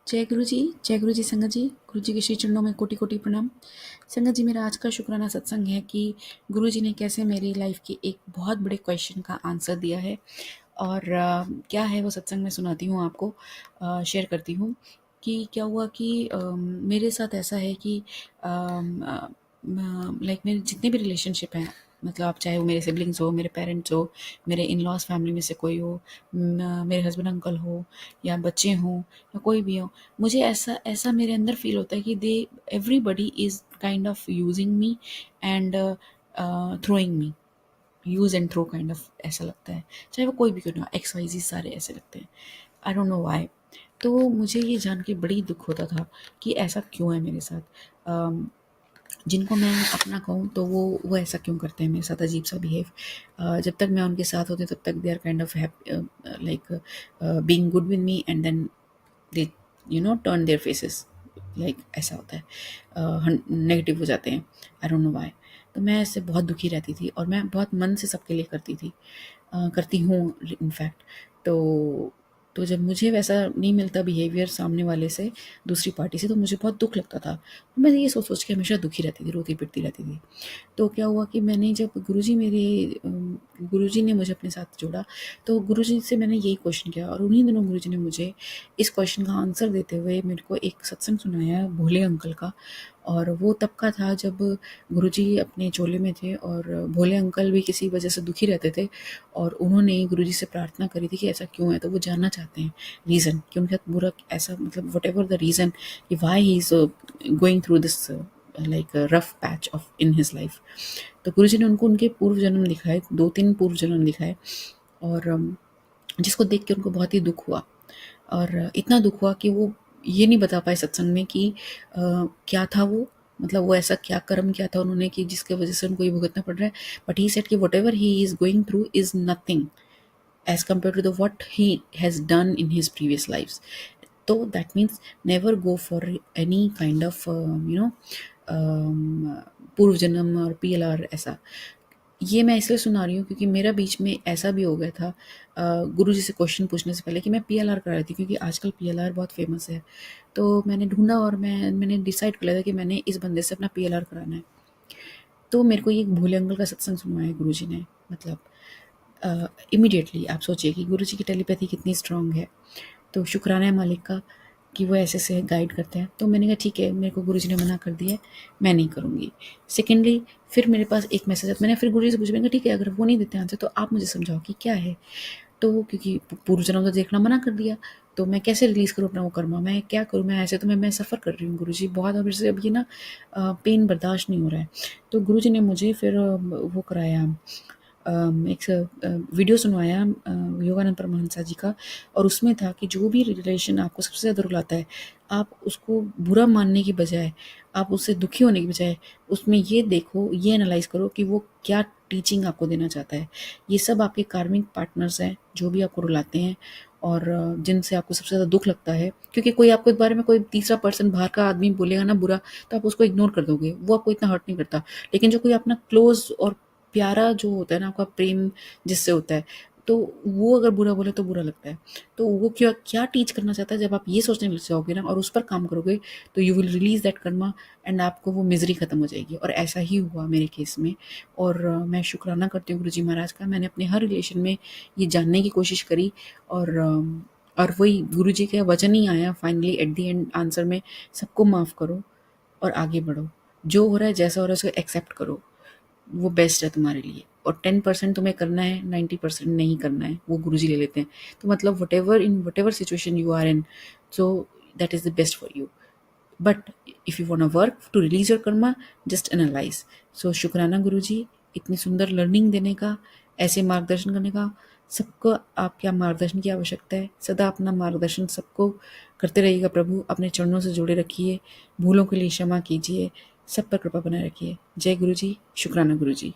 जय गुरु जी संगत जी। गुरु जी के श्री चरणों में कोटि कोटि प्रणाम। संगत जी, मेरा आज का शुक्राना सत्संग है कि गुरु जी ने कैसे मेरी लाइफ की एक बहुत बड़े क्वेश्चन का आंसर दिया है। और क्या है वो सत्संग में सुनाती हूँ आपको, शेयर करती हूँ कि क्या हुआ कि मेरे साथ ऐसा है कि लाइक मेरे जितने भी रिलेशनशिप हैं, मतलब आप चाहे वो मेरे सिबलिंग्स हो, मेरे पेरेंट्स हो, मेरे इन लॉज फैमिली में से कोई हो, मेरे हस्बैंड अंकल हो या बच्चे हों या कोई भी हो, मुझे ऐसा ऐसा मेरे अंदर फील होता है कि they everybody is kind of using me and throwing me, use and throw kind of ऐसा लगता है। चाहे वो कोई भी क्यों ना, एक्स वाई जी सारे ऐसे लगते हैं। I don't know why. तो मुझे ये जान के बड़ी दुख होता था कि ऐसा क्यों है मेरे साथ। जिनको मैं अपना कहूँ तो वो ऐसा क्यों करते हैं मेरे साथ, अजीब सा बिहेव। जब तक मैं उनके साथ होती तब तक they are kind of like being good with me, and then they turn their faces, like ऐसा होता है, नेगेटिव हो जाते हैं। I don't know why. तो मैं इससे बहुत दुखी रहती थी और मैं बहुत मन से सबके लिए करती थी, करती हूँ इनफैक्ट। तो तो जब मुझे वैसा नहीं मिलता बिहेवियर सामने वाले से, दूसरी पार्टी से, तो मुझे बहुत दुख लगता था। मैं ये सोच सोच के हमेशा दुखी रहती थी, रोती पिटती रहती थी। तो क्या हुआ कि मैंने जब गुरुजी ने मुझे अपने साथ जोड़ा, तो गुरुजी से मैंने यही क्वेश्चन किया और उन्हीं दिनों गुरुजी ने मुझे इस क्वेश्चन का आंसर देते हुए मेरे को एक सत्संग सुनाया भोले अंकल का। और वो तब का था जब गुरुजी अपने चोले में थे और भोले अंकल भी किसी वजह से दुखी रहते थे, और उन्होंने गुरुजी से प्रार्थना करी थी कि ऐसा क्यों है। तो वो जानना चाहते हैं रीज़न कि उनके साथ बुरा ऐसा, मतलब वट एवर द रीज़न कि why he is going through this like rough patch of in his life. तो गुरुजी ने उनको उनके पूर्व जन्म दिखाए, 2-3 पूर्व जन्म दिखाए, और जिसको देख के उनको बहुत ही दुख हुआ। और इतना दुख हुआ कि वो ये नहीं बता पाए सत्संग में कि क्या था वो, मतलब वो ऐसा क्या कर्म किया था उन्होंने कि जिसके वजह से उनको ये भुगतना पड़ रहा है। बट ही सेड कि what ever he is going through is nothing as compared to the what he has done in his previous lives. So that means never go for any kind of पूर्व जन्म और PLR ऐसा। ये मैं इसलिए सुना रही हूँ क्योंकि मेरा बीच में ऐसा भी हो गया था, गुरुजी से क्वेश्चन पूछने से पहले, कि मैं पीएलआर करा रही थी क्योंकि आजकल पीएलआर बहुत फेमस है। तो मैंने ढूंढा और मैंने डिसाइड कर लिया था कि मैंने इस बंदे से अपना पीएलआर कराना है। तो मेरे को ये भोले अंकल का सत्संग सुनवाया गुरुजी ने, मतलब इमीडिएटली आप सोचिए कि गुरुजी की टेलीपैथी कितनी स्ट्रांग है। तो शुक्राना है मालिक का कि वो ऐसे से गाइड करते हैं। तो मैंने कहा ठीक है, मेरे को गुरुजी ने मना कर दिया है, मैं नहीं करूँगी। सेकेंडली फिर मेरे पास एक मैसेज आता, मैंने फिर गुरुजी से पूछा, मैंने कहा ठीक है, अगर वो नहीं देते आंसर तो आप मुझे समझाओ कि क्या है। तो क्योंकि पूर्व जन्म तो देखना मना कर दिया, तो मैं कैसे रिलीज़ करूँ अपना वो कर्मा, मैं क्या करूँ, मैं ऐसे तो मैं सफ़र कर रही हूँ गुरुजी बहुत, और मेरे से अब ये ना पेन बर्दाश्त नहीं हो रहा है। तो गुरुजी ने मुझे फिर वो कराया, एक वीडियो सुनवाया योगानंद परमहंस जी का। और उसमें था कि जो भी रिलेशन आपको सबसे ज़्यादा रुलाता है, आप उसको बुरा मानने की बजाय, आप उससे दुखी होने की बजाय, उसमें ये देखो, ये एनालाइज करो कि वो क्या टीचिंग आपको देना चाहता है। ये सब आपके कार्मिक पार्टनर्स हैं जो भी आपको रुलाते हैं और जिनसे आपको सबसे ज़्यादा दुख लगता है। क्योंकि कोई आपको इस बारे में कोई तीसरा पर्सन बाहर का आदमी बोलेगा ना बुरा, तो आप उसको इग्नोर कर दोगे, वो आपको इतना हर्ट नहीं करता। लेकिन जो कोई अपना क्लोज और प्यारा जो होता है ना, आपका प्रेम जिससे होता है, तो वो अगर बुरा बोले तो बुरा लगता है। तो वो क्या क्या टीच करना चाहता है, जब आप ये सोचने लग जाओगे ना और उस पर काम करोगे, तो you will release that Karma and आपको वो मिजरी खत्म हो जाएगी। और ऐसा ही हुआ मेरे केस में। और मैं शुक्राना करती हूँ गुरुजी महाराज का, मैंने अपने हर रिलेशन में ये जानने की कोशिश करी। और वही गुरुजी का वचन ही आया finally at the end answer में, सबको माफ़ करो और आगे बढ़ो। जो हो रहा है, जैसा हो रहा है, उसको एक्सेप्ट करो, वो बेस्ट है तुम्हारे लिए। और 10% तुम्हें करना है, 90% नहीं करना है, वो गुरुजी ले लेते हैं। तो मतलब whatever situation you are in, so that is the best for you. But if you want work to release your karma, just analyse. So शुक्राना गुरुजी, इतनी सुंदर लर्निंग देने का, ऐसे मार्गदर्शन करने का। सबको आपके मार्गदर्शन की आवश्यकता है, सदा अपना मार्गदर्शन सबको करते रहिएगा प्रभु, अपने चरणों से जोड़े रखिए, भूलों के लिए क्षमा कीजिए, सब पर कृपा बनाए रखिए। जय गुरु जी, शुक्राना गुरु जी।